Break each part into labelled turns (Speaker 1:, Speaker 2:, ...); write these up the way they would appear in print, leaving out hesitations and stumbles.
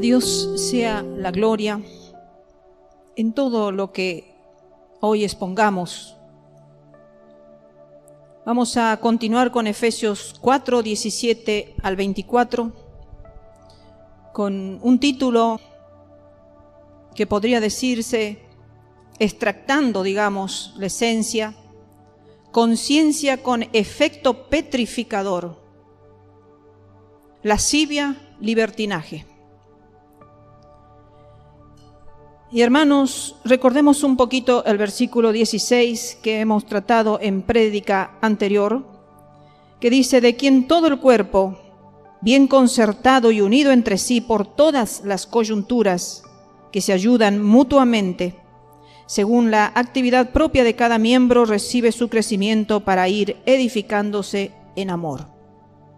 Speaker 1: Dios sea la gloria en todo lo que hoy expongamos. Vamos a continuar con Efesios 4, 17 al 24, con un título que podría decirse, extractando, digamos, la esencia, conciencia con efecto petrificador, lascivia, libertinaje. Y hermanos, recordemos un poquito el versículo 16 que hemos tratado en prédica anterior, que dice: de quien todo el cuerpo, bien concertado y unido entre sí por todas las coyunturas que se ayudan mutuamente, según la actividad propia de cada miembro, recibe su crecimiento para ir edificándose en amor.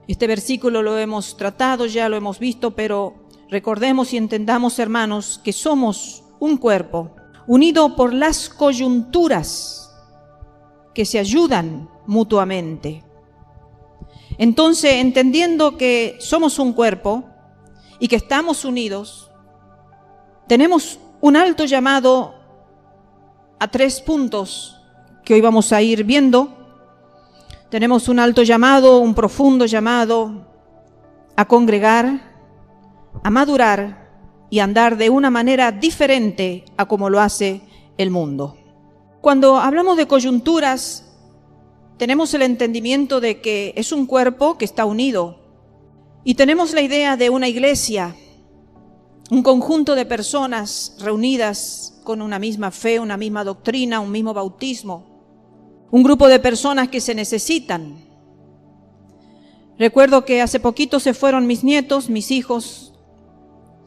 Speaker 1: Este versículo lo hemos tratado, ya lo hemos visto, pero recordemos y entendamos, hermanos, que somos un cuerpo unido por las coyunturas que se ayudan mutuamente. Entonces, entendiendo que somos un cuerpo y que estamos unidos, tenemos un alto llamado a 3 puntos que hoy vamos a ir viendo. Tenemos un alto llamado, un profundo llamado a congregar, a madurar y andar de una manera diferente a como lo hace el mundo. Cuando hablamos de coyunturas, tenemos el entendimiento de que es un cuerpo que está unido y tenemos la idea de una iglesia, un conjunto de personas reunidas con una misma fe, una misma doctrina, un mismo bautismo, un grupo de personas que se necesitan. Recuerdo que hace poquito se fueron mis nietos, mis hijos,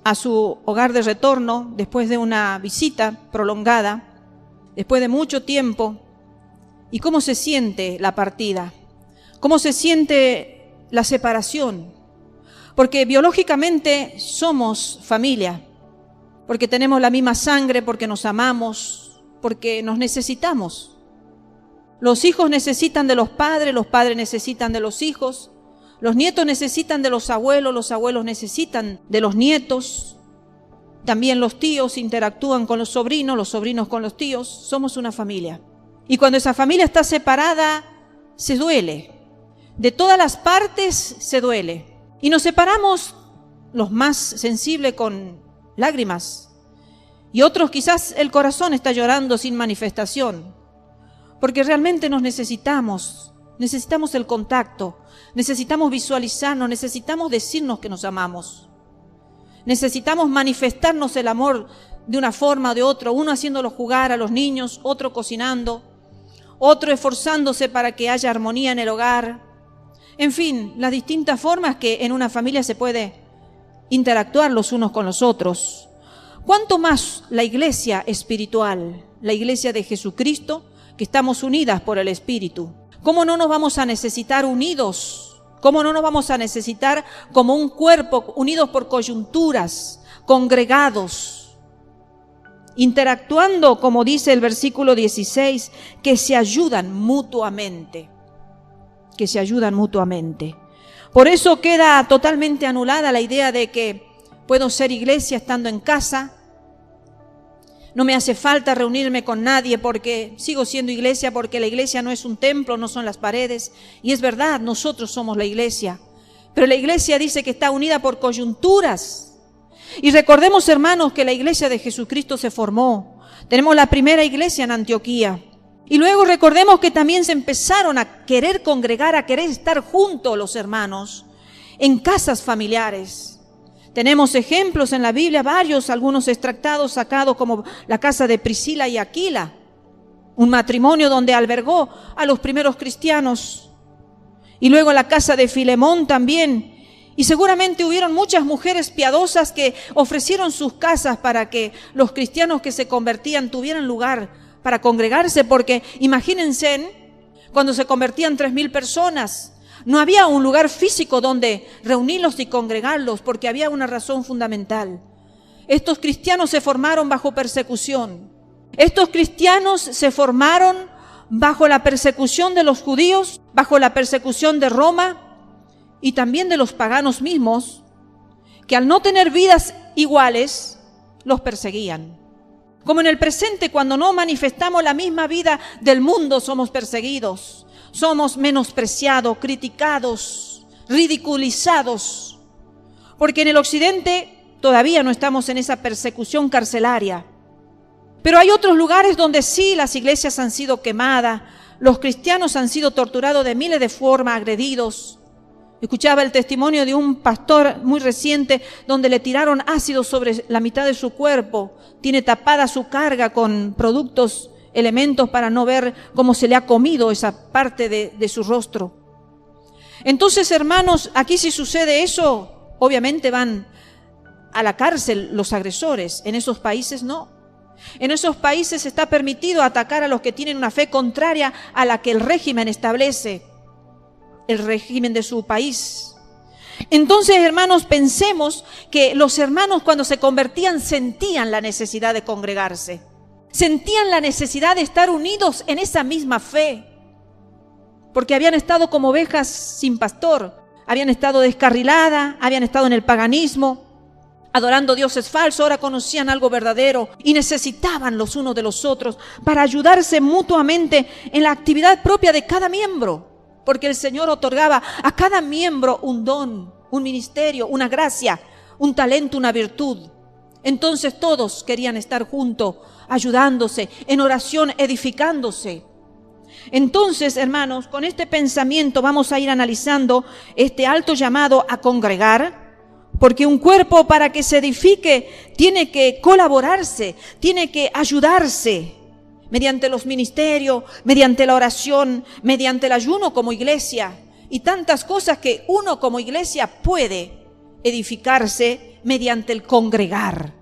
Speaker 1: a su hogar de retorno después de una visita prolongada, después de mucho tiempo. ¿Y cómo se siente la partida? ¿Cómo se siente la separación? Porque biológicamente somos familia, porque tenemos la misma sangre, porque nos amamos, porque nos necesitamos. Los hijos necesitan de los padres necesitan de los hijos, los nietos necesitan de los abuelos necesitan de los nietos. También los tíos interactúan con los sobrinos con los tíos. Somos una familia. Y cuando esa familia está separada, se duele. De todas las partes se duele. Y nos separamos, los más sensibles, con lágrimas. Y otros quizás el corazón está llorando sin manifestación. Porque realmente nos necesitamos el contacto, necesitamos visualizarnos, necesitamos decirnos que nos amamos. Necesitamos manifestarnos el amor de una forma o de otra, uno haciéndolo jugar a los niños, otro cocinando, otro esforzándose para que haya armonía en el hogar. En fin, las distintas formas que en una familia se puede interactuar los unos con los otros. ¿Cuánto más la iglesia espiritual, la iglesia de Jesucristo, que estamos unidas por el Espíritu? ¿Cómo no nos vamos a necesitar unidos? ¿Cómo no nos vamos a necesitar como un cuerpo, unidos por coyunturas, congregados, interactuando, como dice el versículo 16, que se ayudan mutuamente? Que se ayudan mutuamente. Por eso queda totalmente anulada la idea de que puedo ser iglesia estando en casa. No me hace falta reunirme con nadie porque sigo siendo iglesia, porque la iglesia no es un templo, no son las paredes. Y es verdad, nosotros somos la iglesia. Pero la iglesia dice que está unida por coyunturas. Y recordemos, hermanos, que la iglesia de Jesucristo se formó. Tenemos la primera iglesia en Antioquía. Y luego recordemos que también se empezaron a querer congregar, a querer estar juntos los hermanos en casas familiares. Tenemos ejemplos en la Biblia, varios, algunos extractados, sacados, como la casa de Priscila y Aquila, un matrimonio donde albergó a los primeros cristianos. Y luego la casa de Filemón también. Y seguramente hubieron muchas mujeres piadosas que ofrecieron sus casas para que los cristianos que se convertían tuvieran lugar para congregarse, porque imagínense, cuando se convertían 3,000 personas, no había un lugar físico donde reunirlos y congregarlos, porque había una razón fundamental. Estos cristianos se formaron bajo persecución. Estos cristianos se formaron bajo la persecución de los judíos, bajo la persecución de Roma y también de los paganos mismos, que al no tener vidas iguales, los perseguían. Como en el presente, cuando no manifestamos la misma vida del mundo, somos perseguidos, somos menospreciados, criticados, ridiculizados. Porque en el occidente todavía no estamos en esa persecución carcelaria. Pero hay otros lugares donde sí las iglesias han sido quemadas, los cristianos han sido torturados de miles de formas, agredidos. Escuchaba el testimonio de un pastor muy reciente donde le tiraron ácido sobre la mitad de su cuerpo. Tiene tapada su carga con productos, elementos para no ver cómo se le ha comido esa parte de su rostro. Entonces, hermanos, aquí si sucede eso, obviamente van a la cárcel los agresores. En esos países no. En esos países está permitido atacar a los que tienen una fe contraria a la que el régimen establece, el régimen de su país. Entonces, hermanos, pensemos que los hermanos cuando se convertían sentían la necesidad de congregarse, sentían la necesidad de estar unidos en esa misma fe, porque habían estado como ovejas sin pastor, habían estado descarriladas, habían estado en el paganismo, adorando dioses falsos, ahora conocían algo verdadero y necesitaban los unos de los otros para ayudarse mutuamente en la actividad propia de cada miembro, porque el Señor otorgaba a cada miembro un don, un ministerio, una gracia, un talento, una virtud. Entonces todos querían estar juntos, ayudándose, en oración, edificándose. Entonces, hermanos, con este pensamiento vamos a ir analizando este alto llamado a congregar, porque un cuerpo para que se edifique tiene que colaborarse, tiene que ayudarse mediante los ministerios, mediante la oración, mediante el ayuno como iglesia y tantas cosas que uno como iglesia puede edificarse mediante el congregar.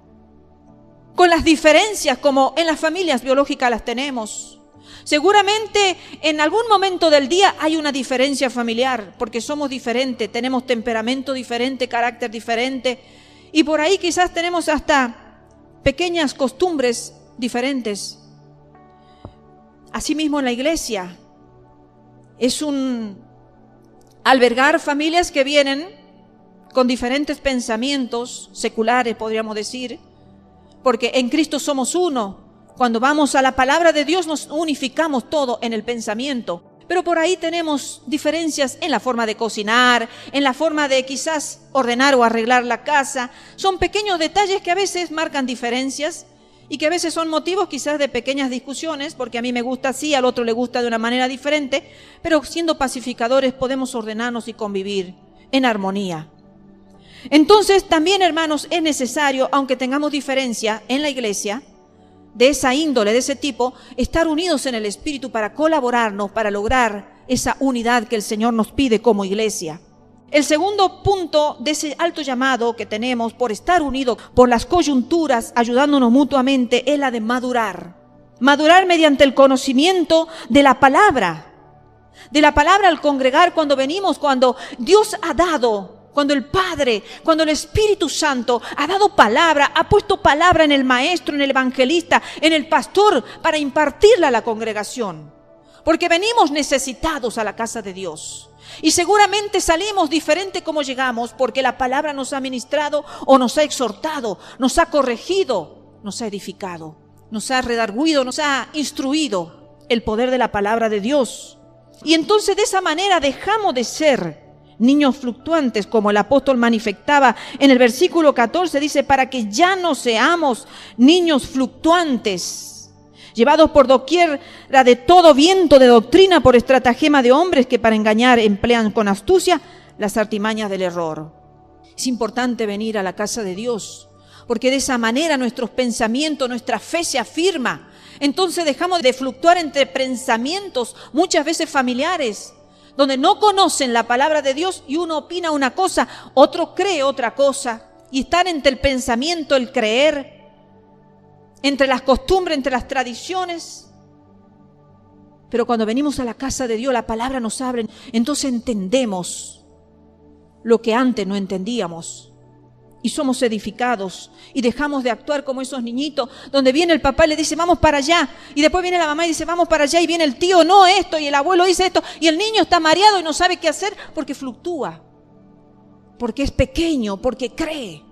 Speaker 1: Con las diferencias como en las familias biológicas las tenemos. Seguramente en algún momento del día hay una diferencia familiar, porque somos diferentes, tenemos temperamento diferente, carácter diferente, y por ahí quizás tenemos hasta pequeñas costumbres diferentes. Asimismo en la iglesia es un albergar familias que vienen con diferentes pensamientos seculares, podríamos decir, porque en Cristo somos uno. Cuando vamos a la palabra de Dios nos unificamos todo en el pensamiento. Pero por ahí tenemos diferencias en la forma de cocinar, en la forma de quizás ordenar o arreglar la casa. Son pequeños detalles que a veces marcan diferencias y que a veces son motivos quizás de pequeñas discusiones, porque a mí me gusta así, al otro le gusta de una manera diferente, pero siendo pacificadores podemos ordenarnos y convivir en armonía. Entonces también, hermanos, es necesario, aunque tengamos diferencia en la iglesia, de esa índole, de ese tipo, estar unidos en el Espíritu para colaborarnos, para lograr esa unidad que el Señor nos pide como iglesia. El segundo punto de ese alto llamado que tenemos por estar unidos por las coyunturas, ayudándonos mutuamente, es la de madurar. Madurar mediante el conocimiento de la palabra al congregar, cuando venimos, cuando Dios ha dado, cuando el Padre, cuando el Espíritu Santo ha dado palabra, ha puesto palabra en el maestro, en el evangelista, en el pastor, para impartirla a la congregación. Porque venimos necesitados a la casa de Dios. Y seguramente salimos diferente como llegamos, porque la palabra nos ha ministrado o nos ha exhortado, nos ha corregido, nos ha edificado, nos ha redarguido, nos ha instruido el poder de la palabra de Dios. Y entonces de esa manera dejamos de ser niños fluctuantes, como el apóstol manifestaba en el versículo 14, dice, para que ya no seamos niños fluctuantes, llevados por doquiera de todo viento de doctrina, por estratagema de hombres que para engañar emplean con astucia las artimañas del error. Es importante venir a la casa de Dios, porque de esa manera nuestros pensamientos, nuestra fe se afirma. Entonces dejamos de fluctuar entre pensamientos, muchas veces familiares, donde no conocen la palabra de Dios y uno opina una cosa, otro cree otra cosa, y estar entre el pensamiento, el creer, entre las costumbres, entre las tradiciones. Pero cuando venimos a la casa de Dios, la palabra nos abre, entonces entendemos lo que antes no entendíamos. Y somos edificados y dejamos de actuar como esos niñitos donde viene el papá y le dice vamos para allá, y después viene la mamá y dice vamos para allá, y viene el tío, no esto, y el abuelo dice esto, y el niño está mareado y no sabe qué hacer porque fluctúa, porque es pequeño, porque cree.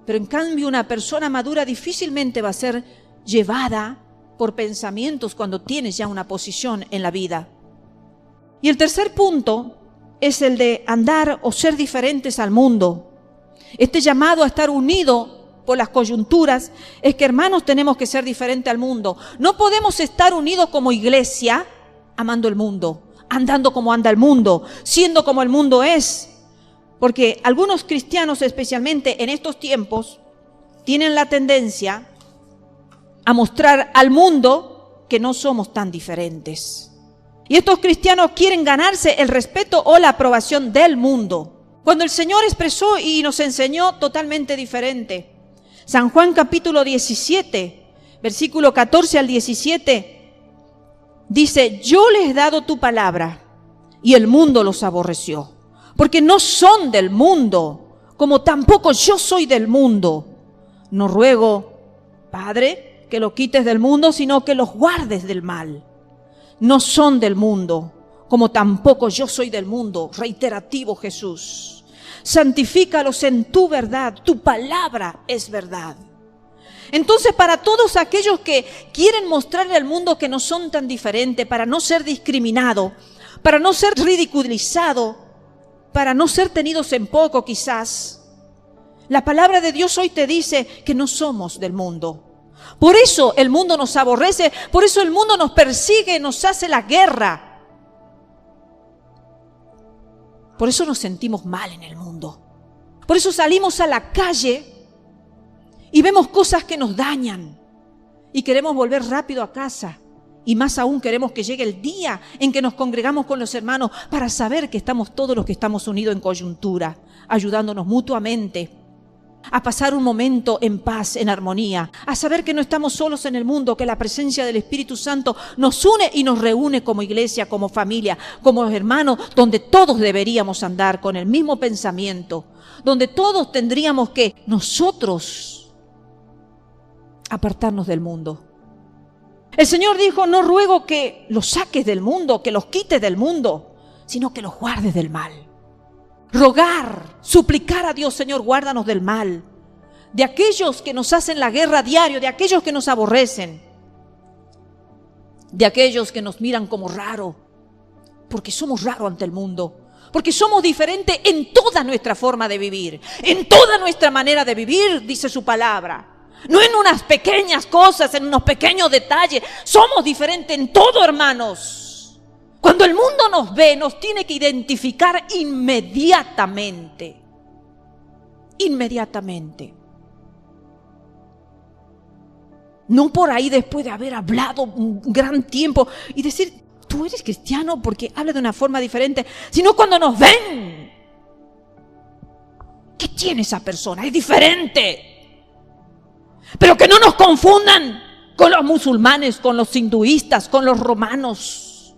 Speaker 1: Pero en cambio una persona madura difícilmente va a ser llevada por pensamientos cuando tienes ya una posición en la vida. Y el tercer punto es el de andar o ser diferentes al mundo. Este llamado a estar unido por las coyunturas es que, hermanos, tenemos que ser diferentes al mundo. No podemos estar unidos como iglesia amando el mundo, andando como anda el mundo, siendo como el mundo es. Porque algunos cristianos, especialmente en estos tiempos, tienen la tendencia a mostrar al mundo que no somos tan diferentes. Y estos cristianos quieren ganarse el respeto o la aprobación del mundo, cuando el Señor expresó y nos enseñó totalmente diferente. San Juan capítulo 17, versículo 14 al 17, dice: yo les he dado tu palabra y el mundo los aborreció, porque no son del mundo, como tampoco yo soy del mundo. No ruego, Padre, que los quites del mundo, sino que los guardes del mal. No son del mundo, como tampoco yo soy del mundo. Reiterativo Jesús. Santifícalos en tu verdad, tu palabra es verdad. Entonces, para todos aquellos que quieren mostrarle al mundo que no son tan diferentes, para no ser discriminado, para no ser ridiculizado, para no ser tenidos en poco quizás, la palabra de Dios hoy te dice que no somos del mundo. Por eso el mundo nos aborrece, por eso el mundo nos persigue, nos hace la guerra. Por eso nos sentimos mal en el mundo. Por eso salimos a la calle y vemos cosas que nos dañan y queremos volver rápido a casa. Y más aún queremos que llegue el día en que nos congregamos con los hermanos para saber que estamos todos los que estamos unidos en coyuntura, ayudándonos mutuamente a pasar un momento en paz, en armonía, a saber que no estamos solos en el mundo, que la presencia del Espíritu Santo nos une y nos reúne como iglesia, como familia, como hermanos, donde todos deberíamos andar con el mismo pensamiento, donde todos tendríamos que nosotros apartarnos del mundo. El Señor dijo: no ruego que los saques del mundo, que los quites del mundo, sino que los guardes del mal. Rogar, suplicar a Dios: Señor, guárdanos del mal, de aquellos que nos hacen la guerra diario, de aquellos que nos aborrecen, de aquellos que nos miran como raro, porque somos raros ante el mundo, porque somos diferentes en toda nuestra forma de vivir, en toda nuestra manera de vivir, dice su palabra. No en unas pequeñas cosas, en unos pequeños detalles. Somos diferentes en todo, hermanos. Cuando el mundo nos ve, nos tiene que identificar inmediatamente. Inmediatamente. No por ahí después de haber hablado un gran tiempo y decir: tú eres cristiano porque habla de una forma diferente, sino cuando nos ven. ¿Qué tiene esa persona? Es diferente. Pero que no nos confundan con los musulmanes, con los hinduistas, con los romanos,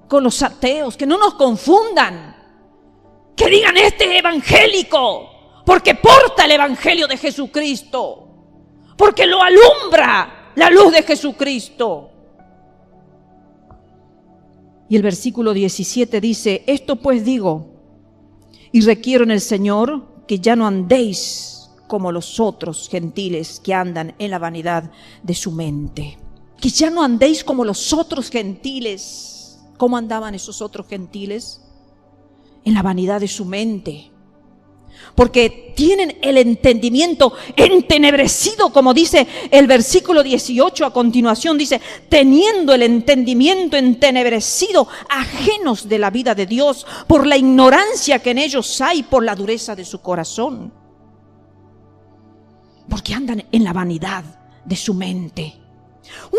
Speaker 1: con los ateos, que no nos confundan. Que digan: este es evangélico, porque porta el evangelio de Jesucristo, porque lo alumbra la luz de Jesucristo. Y el versículo 17 dice: esto pues digo, y requiero en el Señor que ya no andéis como los otros gentiles que andan en la vanidad de su mente. Que ya no andéis como los otros gentiles. ¿Cómo andaban esos otros gentiles? En la vanidad de su mente. Porque tienen el entendimiento entenebrecido, como dice el versículo 18 a continuación, dice: teniendo el entendimiento entenebrecido, ajenos de la vida de Dios, por la ignorancia que en ellos hay, por la dureza de su corazón. Porque andan en la vanidad de su mente.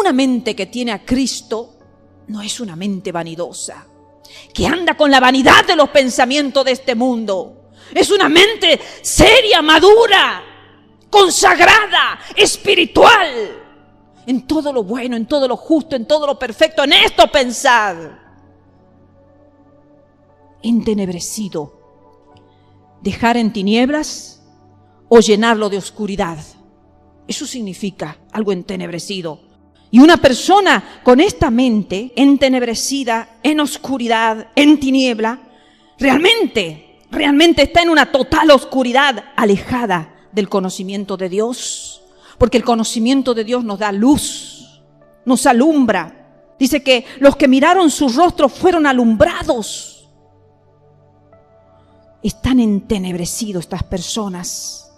Speaker 1: Una mente que tiene a Cristo no es una mente vanidosa, que anda con la vanidad de los pensamientos de este mundo. Es una mente seria, madura, consagrada, espiritual. En todo lo bueno, en todo lo justo, en todo lo perfecto, en esto pensad. Entenebrecido. Dejar en tinieblas o llenarlo de oscuridad. Eso significa algo entenebrecido. Y una persona con esta mente entenebrecida, en oscuridad, en tiniebla, realmente realmente está en una total oscuridad, alejada del conocimiento de Dios. Porque el conocimiento de Dios nos da luz, nos alumbra. Dice que los que miraron sus rostros fueron alumbrados. Están entenebrecidos estas personas,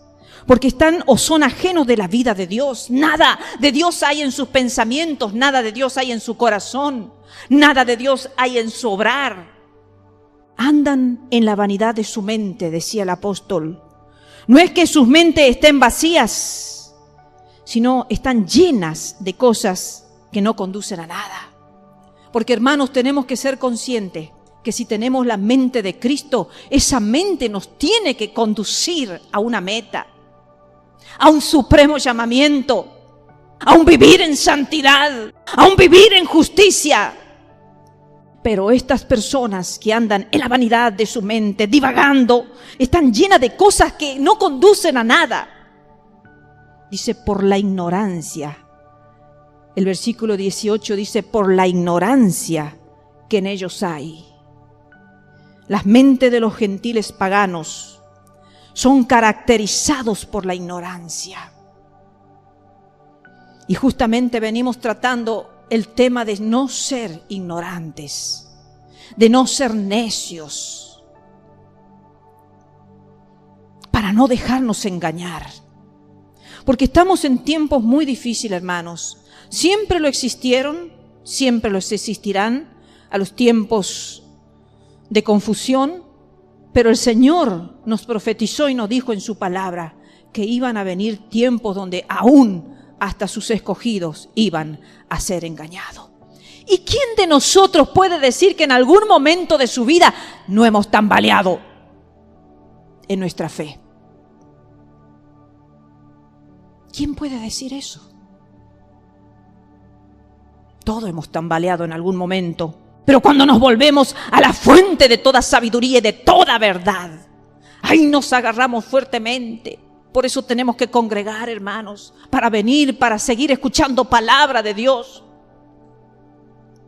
Speaker 1: porque están o son ajenos de la vida de Dios. Nada de Dios hay en sus pensamientos, nada de Dios hay en su corazón, nada de Dios hay en su obrar. Andan en la vanidad de su mente, decía el apóstol. No es que sus mentes estén vacías, sino están llenas de cosas que no conducen a nada. Porque, hermanos, tenemos que ser conscientes que si tenemos la mente de Cristo, esa mente nos tiene que conducir a una meta, a un supremo llamamiento, a un vivir en santidad, a un vivir en justicia. Pero estas personas que andan en la vanidad de su mente, divagando, están llenas de cosas que no conducen a nada. Dice, por la ignorancia. El versículo 18 dice, por la ignorancia que en ellos hay. Las mentes de los gentiles paganos son caracterizados por la ignorancia. Y justamente venimos tratando el tema de no ser ignorantes, de no ser necios, para no dejarnos engañar. Porque estamos en tiempos muy difíciles, hermanos. Siempre lo existieron, siempre los existirán a los tiempos de confusión, pero el Señor nos profetizó y nos dijo en su palabra que iban a venir tiempos donde aún hasta sus escogidos iban a ser engañados. ¿Y quién de nosotros puede decir que en algún momento de su vida no hemos tambaleado en nuestra fe? ¿Quién puede decir eso? Todos hemos tambaleado en algún momento, pero cuando nos volvemos a la fuente de toda sabiduría y de toda verdad, ahí nos agarramos fuertemente. Por eso tenemos que congregar, hermanos, para venir, para seguir escuchando palabra de Dios.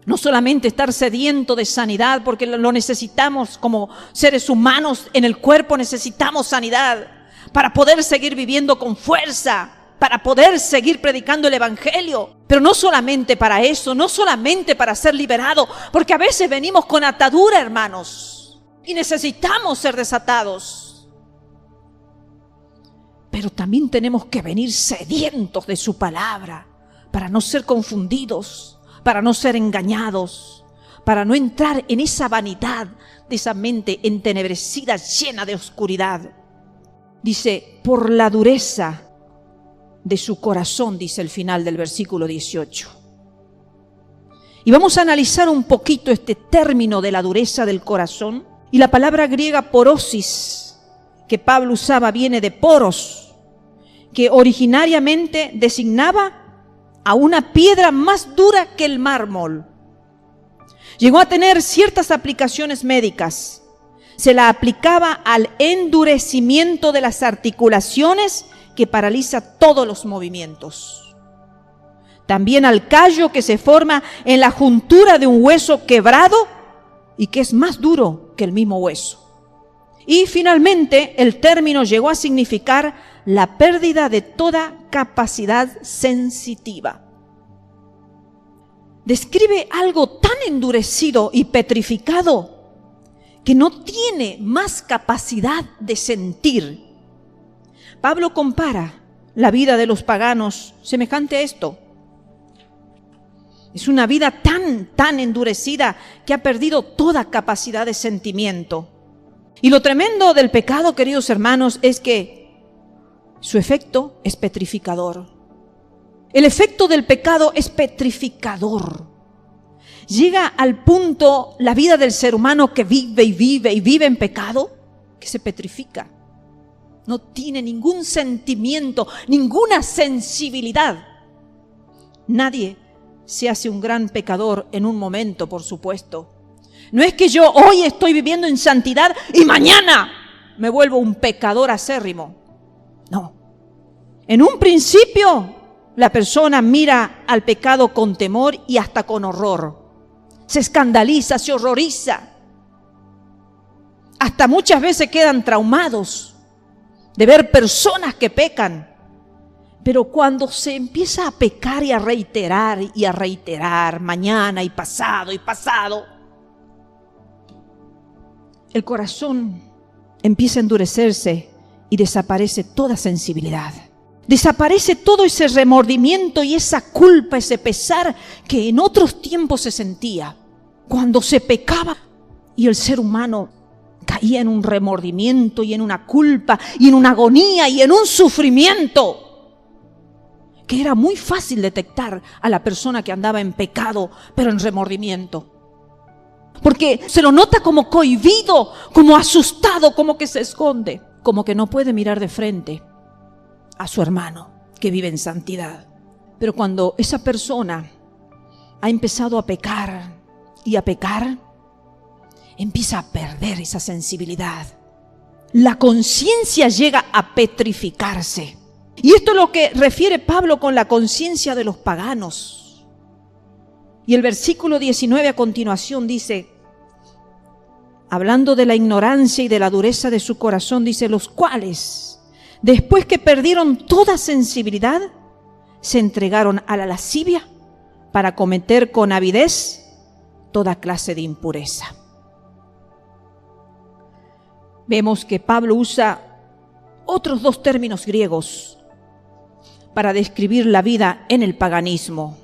Speaker 1: No solamente estar sediento de sanidad, porque lo necesitamos como seres humanos en el cuerpo, necesitamos sanidad para poder seguir viviendo con fuerza, para poder seguir predicando el evangelio. Pero no solamente para eso, no solamente para ser liberados, porque a veces venimos con atadura, hermanos, y necesitamos ser desatados. Pero también tenemos que venir sedientos de su palabra para no ser confundidos, para no ser engañados, para no entrar en esa vanidad de esa mente entenebrecida, llena de oscuridad. Dice, por la dureza de su corazón, dice el final del versículo 18. Y vamos a analizar un poquito este término de la dureza del corazón. Y la palabra griega porosis, que Pablo usaba, viene de poros, que originariamente designaba a una piedra más dura que el mármol. Llegó a tener ciertas aplicaciones médicas. Se la aplicaba al endurecimiento de las articulaciones que paraliza todos los movimientos. También al callo que se forma en la juntura de un hueso quebrado y que es más duro que el mismo hueso. Y finalmente el término llegó a significar la pérdida de toda capacidad sensitiva. Describe algo tan endurecido y petrificado que no tiene más capacidad de sentir. Pablo compara la vida de los paganos semejante a esto. Es una vida tan endurecida que ha perdido toda capacidad de sentimiento. Y lo tremendo del pecado, queridos hermanos, es que su efecto es petrificador. El efecto del pecado es petrificador. Llega al punto la vida del ser humano que vive y vive y vive en pecado, que se petrifica. No tiene ningún sentimiento, ninguna sensibilidad. Nadie se hace un gran pecador en un momento, por supuesto. No es que yo hoy estoy viviendo en santidad y mañana me vuelvo un pecador acérrimo. No. En un principio, la persona mira al pecado con temor y hasta con horror. Se escandaliza, se horroriza. hasta muchas veces quedan traumados de ver personas que pecan. Pero cuando se empieza a pecar y a reiterar, mañana y pasado, el corazón empieza a endurecerse y desaparece toda sensibilidad. Desaparece todo ese remordimiento y esa culpa, ese pesar que en otros tiempos se sentía. Cuando se pecaba y el ser humano caía en un remordimiento y en una culpa y en una agonía y en un sufrimiento que era muy fácil detectar a la persona que andaba en pecado, pero en remordimiento. Porque se lo nota como cohibido, como asustado, como que se esconde, como que no puede mirar de frente a su hermano que vive en santidad. Pero cuando esa persona ha empezado a pecar y a pecar, empieza a perder esa sensibilidad. La conciencia llega a petrificarse. Y esto es lo que refiere Pablo con la conciencia de los paganos. Y el versículo 19 a continuación dice, hablando de la ignorancia y de la dureza de su corazón, dice, los cuales, después que perdieron toda sensibilidad, se entregaron a la lascivia para cometer con avidez toda clase de impureza. Vemos que Pablo usa otros dos términos griegos para describir la vida en el paganismo.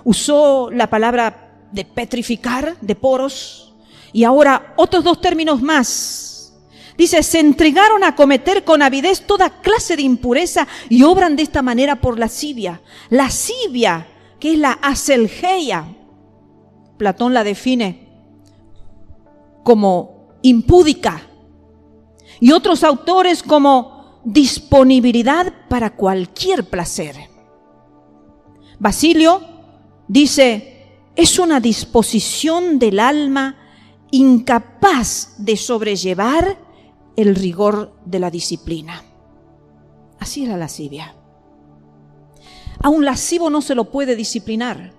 Speaker 1: Usó la palabra de petrificar, de poros, y ahora otros dos términos más. Dice, se entregaron a cometer con avidez toda clase de impureza y obran de esta manera por lascivia. Lascivia, que es la aselgeia. Platón la define como impúdica. Y otros autores como disponibilidad para cualquier placer. Basilio dice, es una disposición del alma incapaz de sobrellevar el rigor de la disciplina. Así es la lascivia. A un lascivo no se lo puede disciplinar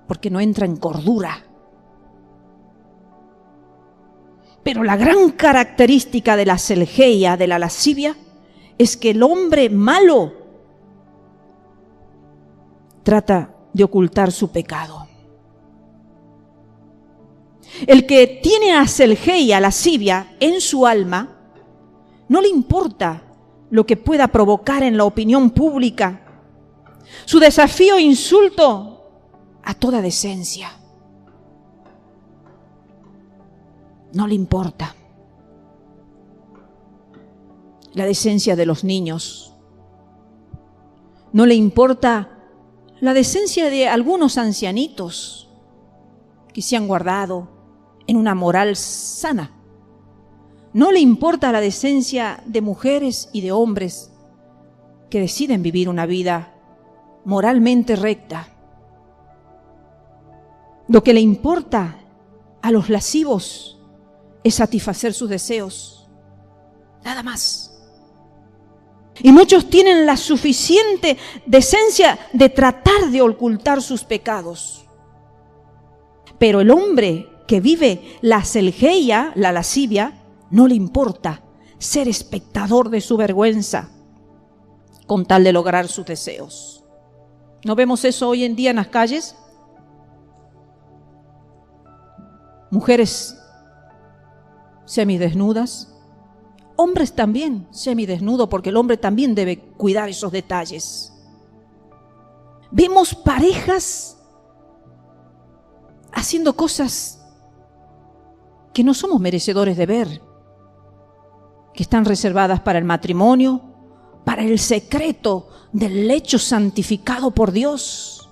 Speaker 1: porque no entra en cordura. Pero la gran característica de la aselgeia, de la lascivia, es que el hombre malo trata de ocultar su pecado. El que tiene aselgeia, lascivia, en su alma, no le importa lo que pueda provocar en la opinión pública. Su desafío e insulto a toda decencia. No le importa la decencia de los niños. No le importa la decencia de algunos ancianitos que se han guardado en una moral sana. No le importa la decencia de mujeres y de hombres que deciden vivir una vida moralmente recta. Lo que le importa a los lascivos es satisfacer sus deseos, nada más. Y muchos tienen la suficiente decencia de tratar de ocultar sus pecados. Pero el hombre que vive la aselgeia, la lascivia, no le importa ser espectador de su vergüenza con tal de lograr sus deseos. ¿No vemos eso hoy en día en las calles? Mujeres semidesnudas, hombres también semidesnudos, porque el hombre también debe cuidar esos detalles. Vemos parejas haciendo cosas que no somos merecedores de ver, que están reservadas para el matrimonio, para el secreto del lecho santificado por Dios.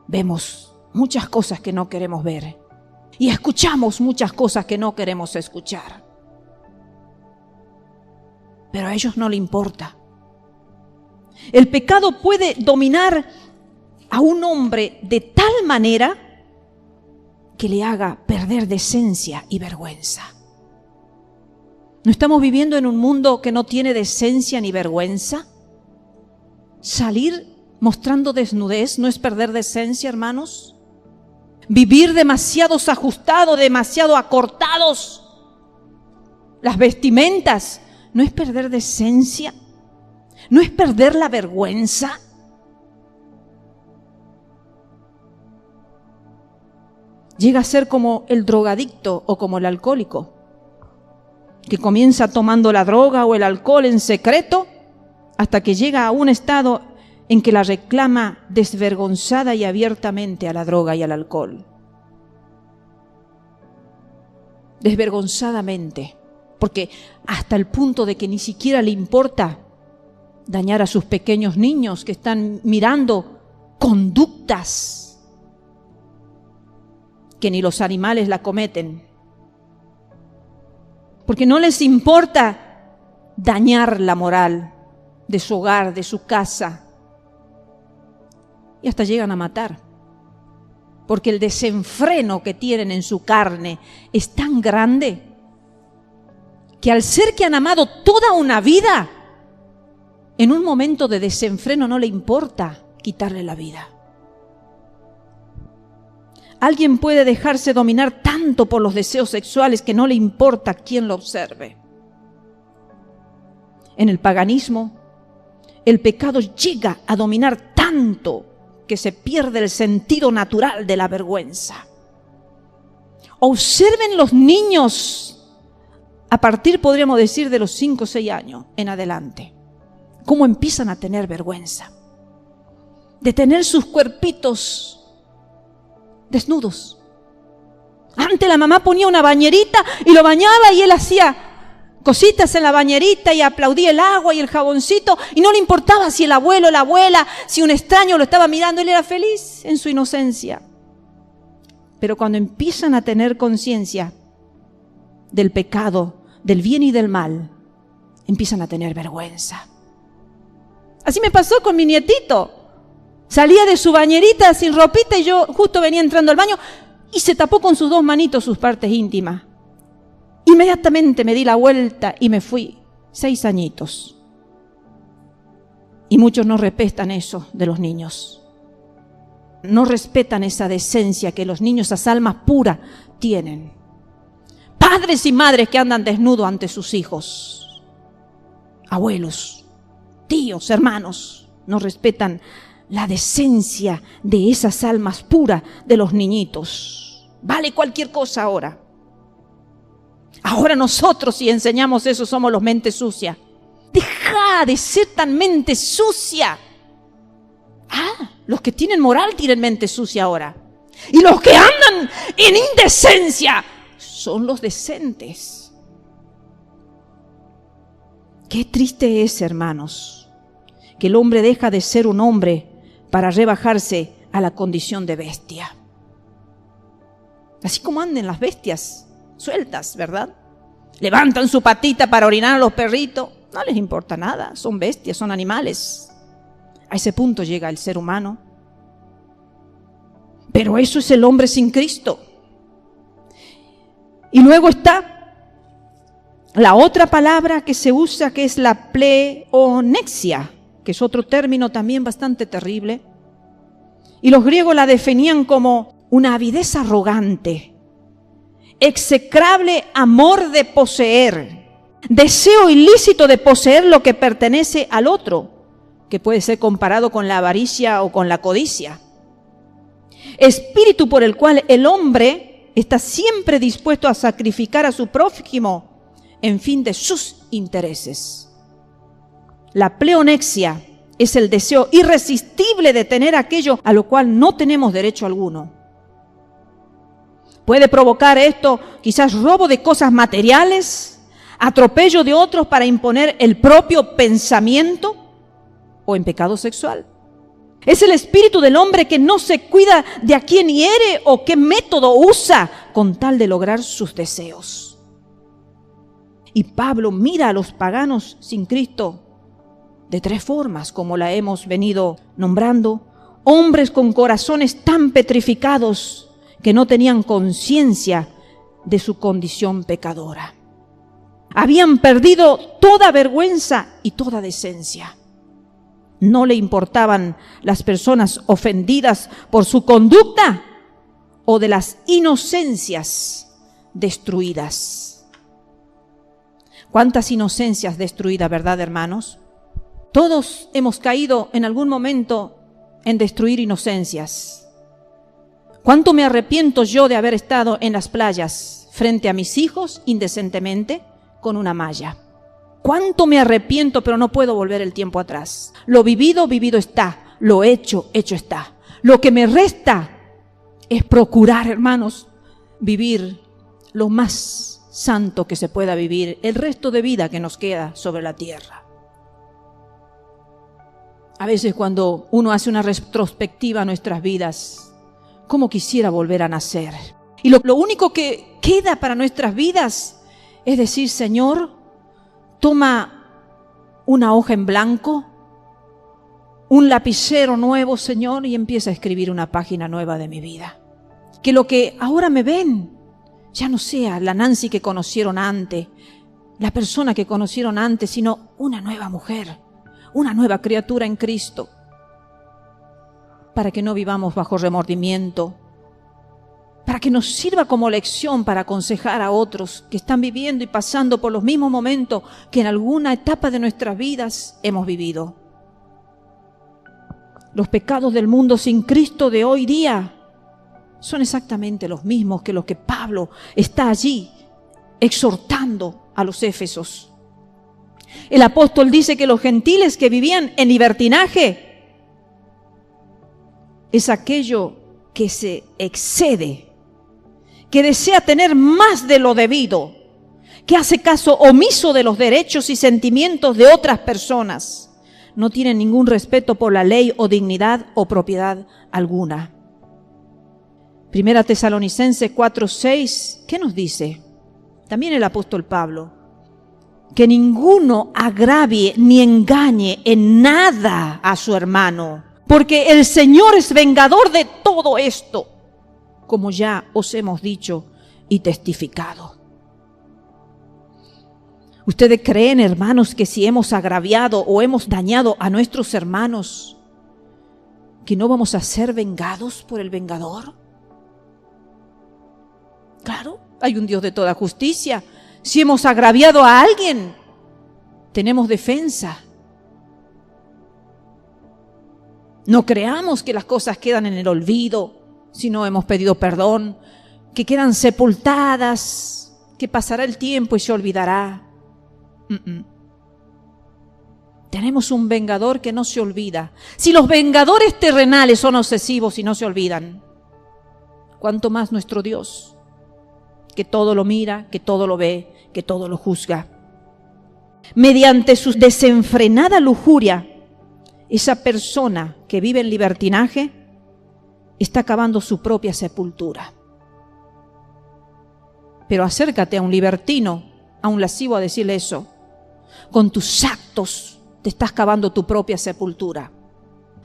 Speaker 1: Vemos muchas cosas que no queremos ver. Y escuchamos muchas cosas que no queremos escuchar. Pero a ellos no le importa. El pecado puede dominar a un hombre de tal manera que le haga perder decencia y vergüenza. ¿No estamos viviendo en un mundo que no tiene decencia ni vergüenza? Salir mostrando desnudez no es perder decencia, hermanos. vivir demasiados ajustados, demasiado acortados. Las vestimentas, ¿no es perder decencia? ¿No es perder la vergüenza? Llega a ser como el drogadicto o como el alcohólico, que comienza tomando la droga o el alcohol en secreto hasta que llega a un estado en que la reclama desvergonzada y abiertamente a la droga y al alcohol. Desvergonzadamente, porque hasta el punto de que ni siquiera le importa dañar a sus pequeños niños que están mirando conductas que ni los animales la cometen, porque no les importa dañar la moral de su hogar, de su casa, y hasta llegan a matar, porque el desenfreno que tienen en su carne es tan grande que al ser que han amado toda una vida, en un momento de desenfreno no le importa quitarle la vida. Alguien puede dejarse dominar tanto por los deseos sexuales que no le importa quién lo observe. En el paganismo, el pecado llega a dominar tanto que se pierde el sentido natural de la vergüenza. Observen los niños a partir, podríamos decir, de los 5 o 6 años en adelante, cómo empiezan a tener vergüenza de tener sus cuerpitos desnudos. Antes la mamá ponía una bañerita y lo bañaba y él hacía cositas en la bañerita y aplaudía el agua y el jaboncito y no le importaba si el abuelo, la abuela, si un extraño lo estaba mirando, él era feliz en su inocencia. Pero cuando empiezan a tener conciencia del pecado, del bien y del mal, empiezan a tener vergüenza. Así me pasó con mi nietito. Salía de su bañerita sin ropita y yo justo venía entrando al baño y se tapó con sus 2 manitos sus partes íntimas. Inmediatamente me di la vuelta y me fui. 6 añitos. Y muchos no respetan eso de los niños. No respetan esa decencia que los niños, esas almas puras, tienen. Padres y madres que andan desnudos ante sus hijos. Abuelos, tíos, hermanos, no respetan la decencia de esas almas puras de los niñitos. Vale cualquier cosa ahora. Ahora nosotros, si enseñamos eso, somos los mentes sucias. Deja de ser tan mente sucia. Los que tienen moral tienen mente sucia ahora. Y los que andan en indecencia son los decentes. Qué triste es, hermanos, que el hombre deja de ser un hombre para rebajarse a la condición de bestia. Así como andan las bestias sueltas, ¿verdad? Levantan su patita para orinar a los perritos, no les importa nada, son bestias, son animales. A ese punto llega el ser humano. Pero eso es el hombre sin Cristo. Y luego está la otra palabra que se usa, que es la pleonexia, que es otro término también bastante terrible. Y los griegos la definían como una avidez arrogante, execrable amor de poseer, deseo ilícito de poseer lo que pertenece al otro, que puede ser comparado con la avaricia o con la codicia. Espíritu por el cual el hombre está siempre dispuesto a sacrificar a su prójimo en fin de sus intereses. La pleonexia es el deseo irresistible de tener aquello a lo cual no tenemos derecho alguno. Puede provocar esto quizás robo de cosas materiales, atropello de otros para imponer el propio pensamiento o en pecado sexual. Es el espíritu del hombre que no se cuida de a quién hiere o qué método usa con tal de lograr sus deseos. Y Pablo mira a los paganos sin Cristo de 3 formas, como la hemos venido nombrando. Hombres con corazones tan petrificados que no tenían conciencia de su condición pecadora. Habían perdido toda vergüenza y toda decencia. No le importaban las personas ofendidas por su conducta o de las inocencias destruidas. ¿Cuántas inocencias destruidas, verdad, hermanos? Todos hemos caído en algún momento en destruir inocencias. ¿Cuánto me arrepiento yo de haber estado en las playas frente a mis hijos indecentemente con una malla? ¿Cuánto me arrepiento, pero no puedo volver el tiempo atrás? Lo vivido, vivido está. Lo hecho, hecho está. Lo que me resta es procurar, hermanos, vivir lo más santo que se pueda vivir el resto de vida que nos queda sobre la tierra. A veces cuando uno hace una retrospectiva a nuestras vidas, ¿cómo quisiera volver a nacer? Y lo único que queda para nuestras vidas es decir, Señor, toma una hoja en blanco, un lapicero nuevo, Señor, y empieza a escribir una página nueva de mi vida. Que lo que ahora me ven ya no sea la Nancy que conocieron antes, la persona que conocieron antes, sino una nueva mujer, una nueva criatura en Cristo. Para que no vivamos bajo remordimiento, para que nos sirva como lección para aconsejar a otros que están viviendo y pasando por los mismos momentos que en alguna etapa de nuestras vidas hemos vivido. Los pecados del mundo sin Cristo de hoy día son exactamente los mismos que los que Pablo está allí exhortando a los éfesos. El apóstol dice que los gentiles que vivían en libertinaje es aquello que se excede, que desea tener más de lo debido, que hace caso omiso de los derechos y sentimientos de otras personas. No tienen ningún respeto por la ley o dignidad o propiedad alguna. Primera Tesalonicenses 4:6, ¿qué nos dice? También el apóstol Pablo. Que ninguno agravie ni engañe en nada a su hermano, porque el Señor es vengador de todo esto, como ya os hemos dicho y testificado. ¿Ustedes creen, hermanos, que si hemos agraviado o hemos dañado a nuestros hermanos, que no vamos a ser vengados por el vengador? Claro, hay un Dios de toda justicia. Si hemos agraviado a alguien, tenemos defensa. No creamos que las cosas quedan en el olvido si no hemos pedido perdón, que quedan sepultadas, que pasará el tiempo y se olvidará. Tenemos un vengador que no se olvida. Si los vengadores terrenales son obsesivos y no se olvidan, ¿cuánto más nuestro Dios, que todo lo mira, que todo lo ve, que todo lo juzga? Mediante su desenfrenada lujuria, esa persona que vive en libertinaje está cavando su propia sepultura. Pero acércate a un libertino, a un lascivo, a decirle eso. Con tus actos te estás cavando tu propia sepultura.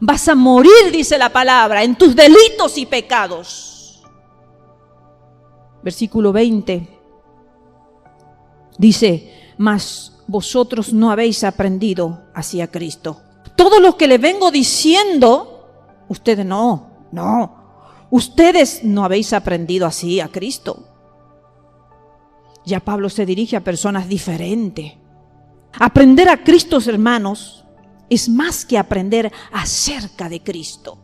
Speaker 1: Vas a morir, dice la palabra, en tus delitos y pecados. Versículo 20 dice: mas vosotros no habéis aprendido así a Cristo. Todo lo que le vengo diciendo, ustedes no, ustedes no habéis aprendido así a Cristo. Ya Pablo se dirige a personas diferentes. Aprender a Cristo, hermanos, es más que aprender acerca de Cristo.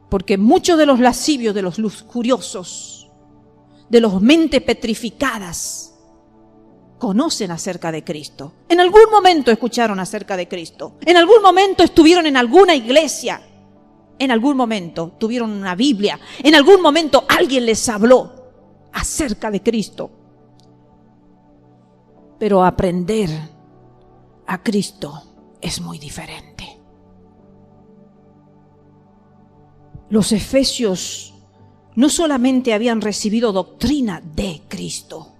Speaker 1: Porque muchos de los lascivios, de los lujuriosos, de los mentes petrificadas, conocen acerca de Cristo. En algún momento escucharon acerca de Cristo. En algún momento estuvieron en alguna iglesia. En algún momento tuvieron una Biblia. En algún momento alguien les habló acerca de Cristo. Pero aprender a Cristo es muy diferente. Los efesios no solamente habían recibido doctrina de Cristo,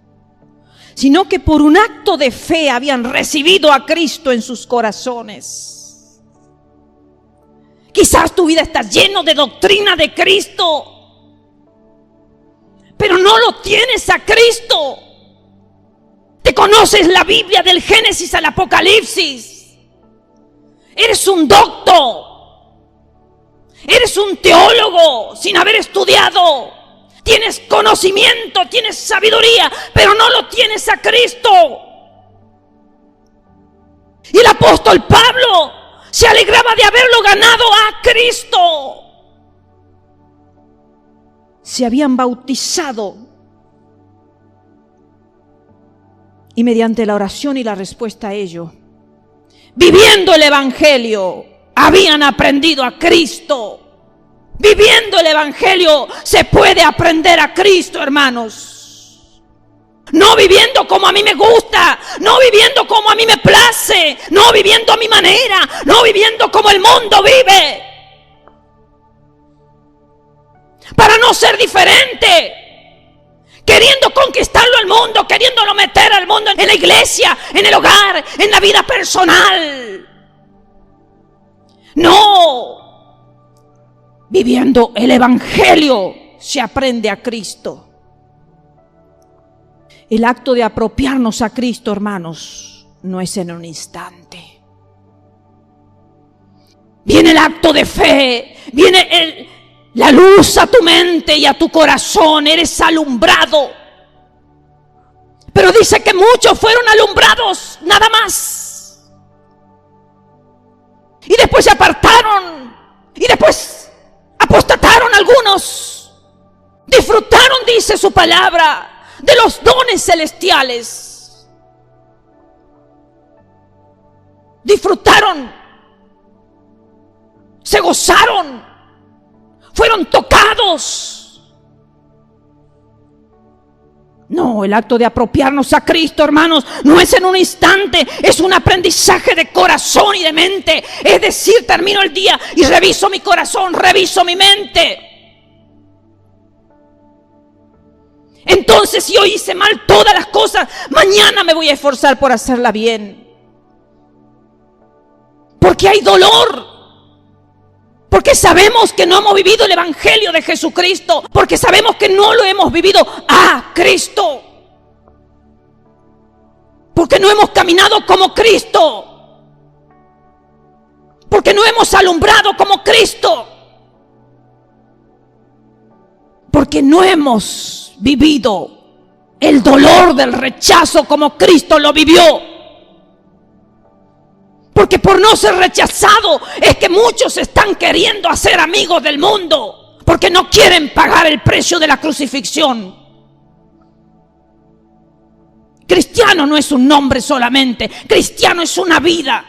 Speaker 1: sino que por un acto de fe habían recibido a Cristo en sus corazones. Quizás tu vida está lleno de doctrina de Cristo, pero no lo tienes a Cristo. Te conoces la Biblia del Génesis al Apocalipsis. Eres un docto. Eres un teólogo sin haber estudiado. Tienes conocimiento, tienes sabiduría, pero no lo tienes a Cristo. Y el apóstol Pablo se alegraba de haberlo ganado a Cristo. Se habían bautizado y mediante la oración y la respuesta a ello, viviendo el Evangelio, habían aprendido a Cristo. Viviendo el Evangelio se puede aprender a Cristo, hermanos. No viviendo como a mí me gusta, no viviendo como a mí me place, no viviendo a mi manera, no viviendo como el mundo vive. Para no ser diferente, queriendo conquistarlo al mundo, queriéndolo meter al mundo en la iglesia, en el hogar, en la vida personal. No, viviendo el Evangelio se aprende a Cristo. El acto de apropiarnos a Cristo, hermanos, no es en un instante. Viene el acto de fe, viene la luz a tu mente y a tu corazón, eres alumbrado. Pero dice que muchos fueron alumbrados, nada más. Y después se apartaron, y después apostataron algunos. Disfrutaron, dice su palabra, de los dones celestiales. Disfrutaron, se gozaron, fueron tocados. No, el acto de apropiarnos a Cristo, hermanos, no es en un instante, es un aprendizaje de corazón y de mente. Es decir, termino el día y reviso mi corazón, reviso mi mente. Entonces, si hoy hice mal todas las cosas, mañana me voy a esforzar por hacerla bien. Porque hay dolor. Porque sabemos que no hemos vivido el Evangelio de Jesucristo. Porque sabemos que no lo hemos vivido a Cristo. Porque no hemos caminado como Cristo. Porque no hemos alumbrado como Cristo. Porque no hemos vivido el dolor del rechazo como Cristo lo vivió. Porque por no ser rechazado es que muchos están queriendo hacer amigos del mundo, porque no quieren pagar el precio de la crucifixión. Cristiano no es un nombre solamente, cristiano es una vida.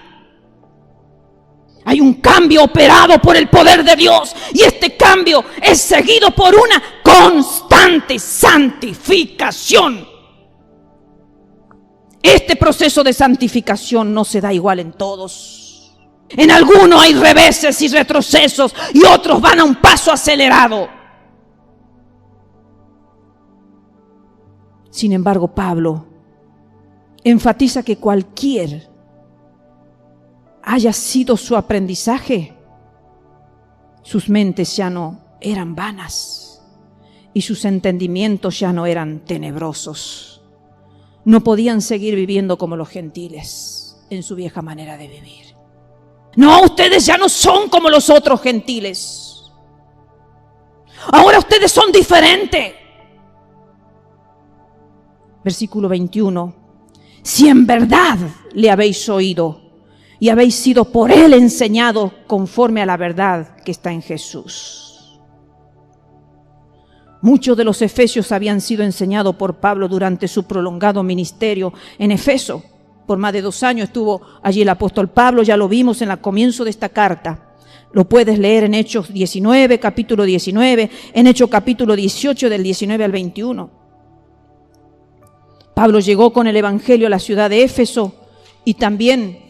Speaker 1: Hay un cambio operado por el poder de Dios y este cambio es seguido por una constante santificación. Este proceso de santificación no se da igual en todos. En algunos hay reveses y retrocesos y otros van a un paso acelerado. Sin embargo, Pablo enfatiza que cualquier haya sido su aprendizaje, sus mentes ya no eran vanas y sus entendimientos ya no eran tenebrosos. No podían seguir viviendo como los gentiles en su vieja manera de vivir. No, ustedes ya no son como los otros gentiles. Ahora ustedes son diferentes. Versículo 21. Si en verdad le habéis oído y habéis sido por él enseñado conforme a la verdad que está en Jesús. Muchos de los efesios habían sido enseñados por Pablo durante su prolongado ministerio en Efeso. Por más de 2 años estuvo allí el apóstol Pablo, ya lo vimos en el comienzo de esta carta. Lo puedes leer en Hechos 19, capítulo 19, en Hechos capítulo 18 del 19 al 21. Pablo llegó con el evangelio a la ciudad de Éfeso y también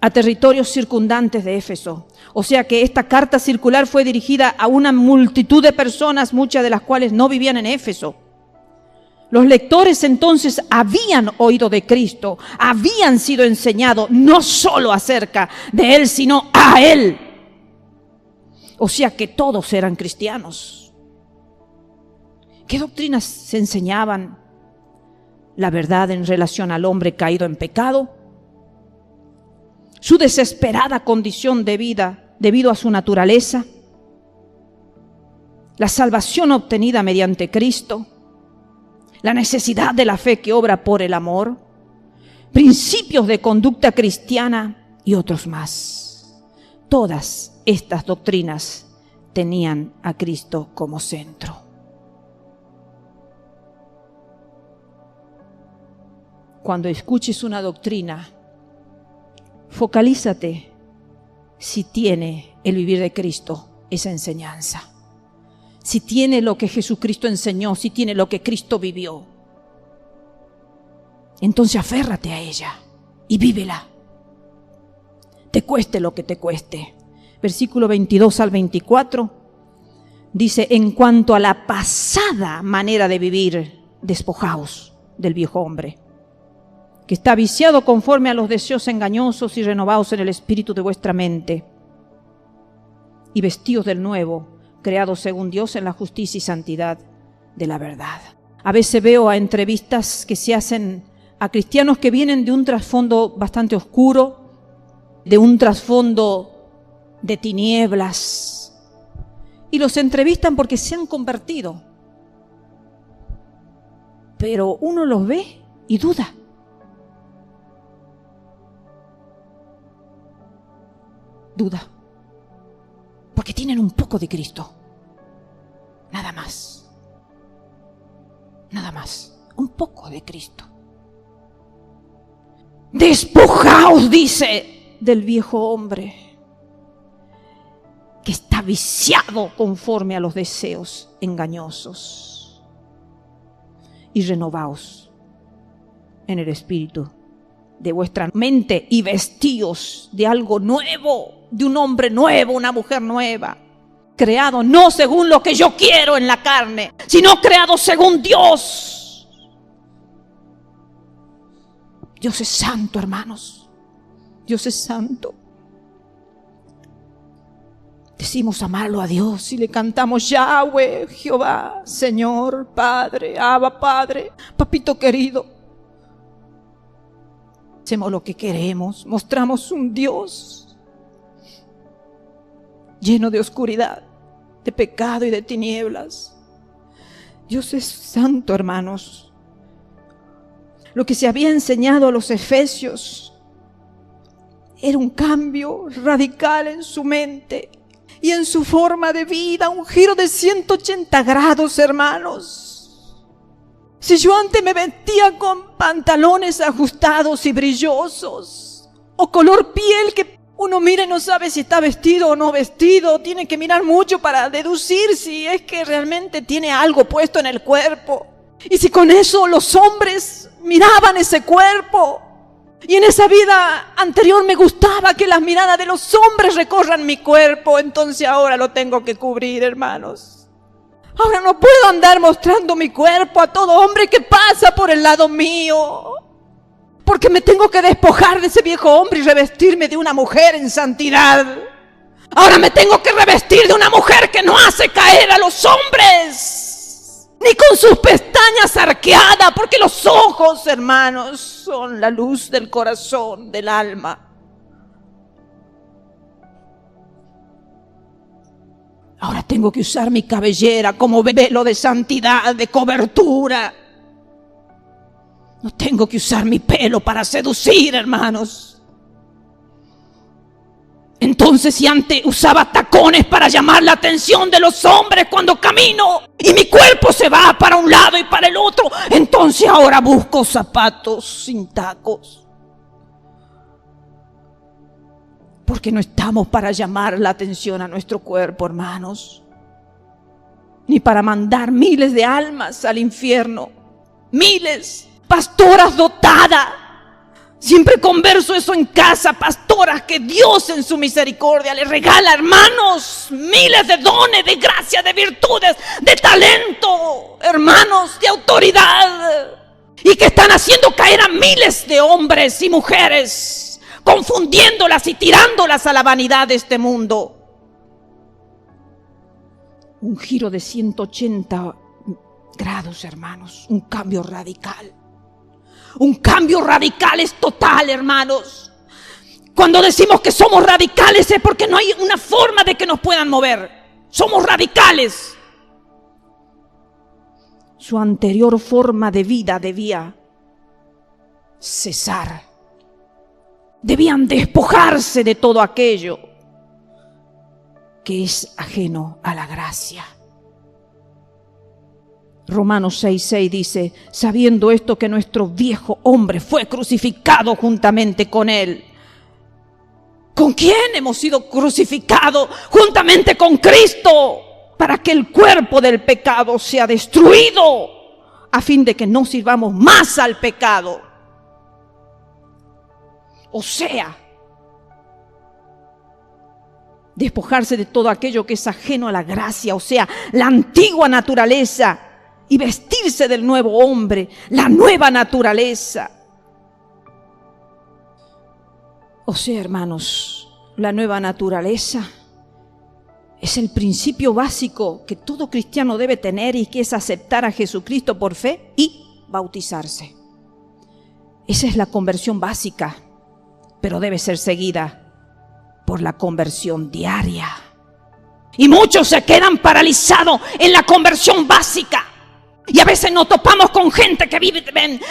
Speaker 1: a territorios circundantes de Éfeso. O sea que esta carta circular fue dirigida a una multitud de personas, muchas de las cuales no vivían en Éfeso. Los lectores entonces habían oído de Cristo, habían sido enseñados no solo acerca de Él, sino a Él. O sea que todos eran cristianos. ¿Qué doctrinas se enseñaban? La verdad en relación al hombre caído en pecado, su desesperada condición de vida debido a su naturaleza, la salvación obtenida mediante Cristo, la necesidad de la fe que obra por el amor, principios de conducta cristiana y otros más. Todas estas doctrinas tenían a Cristo como centro. Cuando escuches una doctrina, focalízate si tiene el vivir de Cristo esa enseñanza. Si tiene lo que Jesucristo enseñó, si tiene lo que Cristo vivió. Entonces aférrate a ella y vívela. Te cueste lo que te cueste. Versículo 22 al 24 dice: en cuanto a la pasada manera de vivir, despojaos del viejo hombre, que está viciado conforme a los deseos engañosos, y renovaos en el espíritu de vuestra mente, y vestidos del nuevo, creados según Dios en la justicia y santidad de la verdad. A veces veo a entrevistas que se hacen a cristianos que vienen de un trasfondo bastante oscuro, de un trasfondo de tinieblas, y los entrevistan porque se han convertido. Pero uno los ve y duda. Duda. Porque tienen un poco de Cristo. Nada más. Nada más. Un poco de Cristo. Despojaos, dice, del viejo hombre, que está viciado conforme a los deseos engañosos, y renovaos en el espíritu de vuestra mente, y vestíos de algo nuevo, de un hombre nuevo, una mujer nueva, creado no según lo que yo quiero en la carne, sino creado según Dios. Dios es santo, hermanos. Dios es santo. Decimos amarlo a Dios y le cantamos: Yahweh, Jehová, Señor, Padre, Abba, Padre, Papito querido. Hacemos lo que queremos, mostramos un Dios lleno de oscuridad, de pecado y de tinieblas. Dios es santo, hermanos. Lo que se había enseñado a los efesios era un cambio radical en su mente y en su forma de vida, un giro de 180 grados, hermanos. Si yo antes me vestía con pantalones ajustados y brillosos, o color piel que uno mira y no sabe si está vestido o no vestido, tiene que mirar mucho para deducir si es que realmente tiene algo puesto en el cuerpo. Y si con eso los hombres miraban ese cuerpo, y en esa vida anterior me gustaba que las miradas de los hombres recorran mi cuerpo, entonces ahora lo tengo que cubrir, hermanos. Ahora no puedo andar mostrando mi cuerpo a todo hombre que pasa por el lado mío, porque me tengo que despojar de ese viejo hombre y revestirme de una mujer en santidad. Ahora me tengo que revestir de una mujer que no hace caer a los hombres, ni con sus pestañas arqueadas, porque los ojos, hermanos, son la luz del corazón, del alma. Ahora tengo que usar mi cabellera como velo de santidad, de cobertura. No tengo que usar mi pelo para seducir, hermanos. Entonces, si antes usaba tacones para llamar la atención de los hombres cuando camino, y mi cuerpo se va para un lado y para el otro, entonces ahora busco zapatos sin tacos. Porque no estamos para llamar la atención a nuestro cuerpo, hermanos, ni para mandar miles de almas al infierno. Miles. Pastoras dotadas. Siempre converso eso en casa. Pastoras que Dios en su misericordia les regala, hermanos, miles de dones, de gracia, de virtudes, de talento, hermanos, de autoridad, y que están haciendo caer a miles de hombres y mujeres, confundiéndolas y tirándolas a la vanidad de este mundo. Un giro de 180 grados, hermanos. Un cambio radical. Un cambio radical es total, hermanos. Cuando decimos que somos radicales es porque no hay una forma de que nos puedan mover. Somos radicales. Su anterior forma de vida debía cesar. Debían despojarse de todo aquello que es ajeno a la gracia. Romanos 6:6 dice: sabiendo esto, que nuestro viejo hombre fue crucificado juntamente con él. ¿Con quién hemos sido crucificados? Juntamente con Cristo, para que el cuerpo del pecado sea destruido, a fin de que no sirvamos más al pecado. O sea, despojarse de todo aquello que es ajeno a la gracia, o sea, la antigua naturaleza, y vestirse del nuevo hombre, la nueva naturaleza. O sea, hermanos, la nueva naturaleza es el principio básico que todo cristiano debe tener, y que es aceptar a Jesucristo por fe y bautizarse. Esa es la conversión básica, pero debe ser seguida por la conversión diaria. Y muchos se quedan paralizados en la conversión básica. Y a veces nos topamos con gente que vive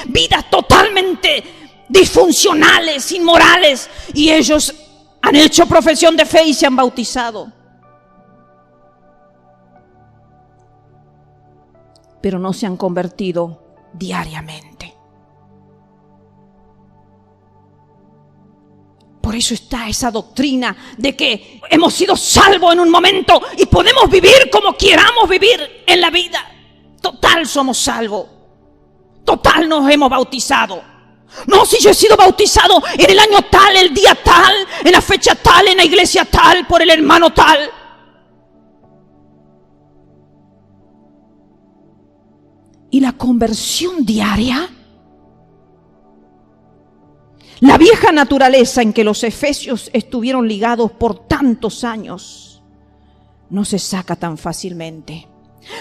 Speaker 1: vidas totalmente disfuncionales, inmorales, y ellos han hecho profesión de fe y se han bautizado, pero no se han convertido diariamente. Por eso está esa doctrina de que hemos sido salvos en un momento y podemos vivir como queramos vivir en la vida. Total somos salvos. Total nos hemos bautizado. No, si yo he sido bautizado en el año tal, el día tal, en la fecha tal, en la iglesia tal, por el hermano tal. Y la conversión diaria, la vieja naturaleza en que los efesios estuvieron ligados por tantos años, no se saca tan fácilmente.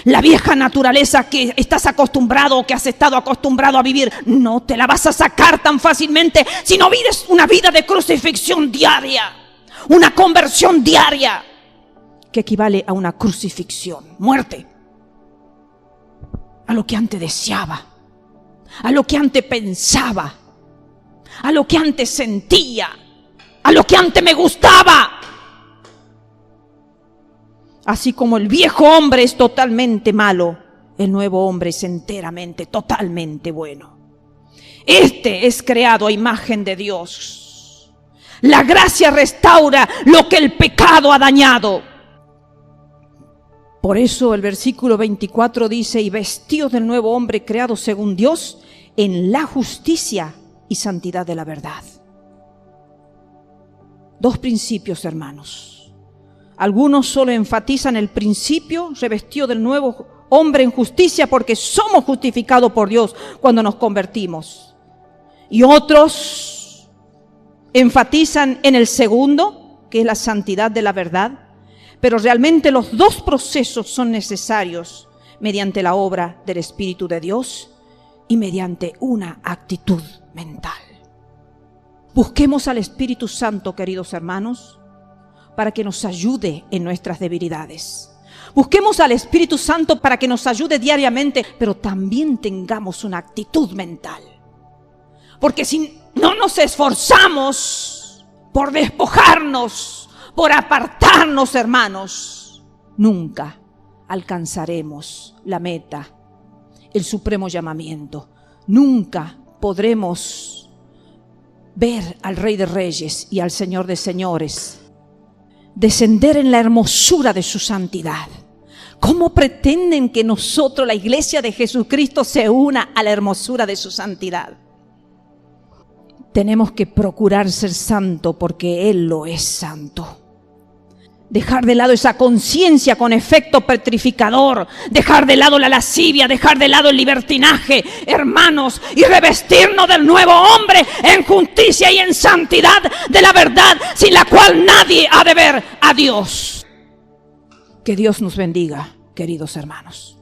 Speaker 1: La vieja naturaleza que estás acostumbrado o que has estado acostumbrado a vivir, no te la vas a sacar tan fácilmente si no vives una vida de crucifixión diaria, una conversión diaria, que equivale a una crucifixión, muerte, a lo que antes deseaba, a lo que antes pensaba, a lo que antes sentía, a lo que antes me gustaba. Así como el viejo hombre es totalmente malo, el nuevo hombre es enteramente, totalmente bueno. Este es creado a imagen de Dios. La gracia restaura lo que el pecado ha dañado. Por eso el versículo 24 dice: y vestidos del nuevo hombre creado según Dios, en la justicia y santidad de la verdad. Dos principios, hermanos. Algunos solo enfatizan el principio revestido del nuevo hombre en justicia, porque somos justificados por Dios cuando nos convertimos. Y otros enfatizan en el segundo, que es la santidad de la verdad. Pero realmente los dos procesos son necesarios mediante la obra del Espíritu de Dios y mediante una actitud mental. Busquemos al Espíritu Santo, queridos hermanos, para que nos ayude en nuestras debilidades. Busquemos al Espíritu Santo para que nos ayude diariamente, pero también tengamos una actitud mental. Porque si no nos esforzamos por despojarnos, por apartarnos, hermanos, nunca alcanzaremos la meta, el supremo llamamiento. Nunca podremos ver al Rey de Reyes y al Señor de Señores descender en la hermosura de su santidad. ¿Cómo pretenden que nosotros, la iglesia de Jesucristo, se una a la hermosura de su santidad? Tenemos que procurar ser santo porque Él lo es santo. Dejar de lado esa conciencia con efecto petrificador, dejar de lado la lascivia, dejar de lado el libertinaje, hermanos, y revestirnos del nuevo hombre en justicia y en santidad de la verdad, sin la cual nadie ha de ver a Dios. Que Dios nos bendiga, queridos hermanos.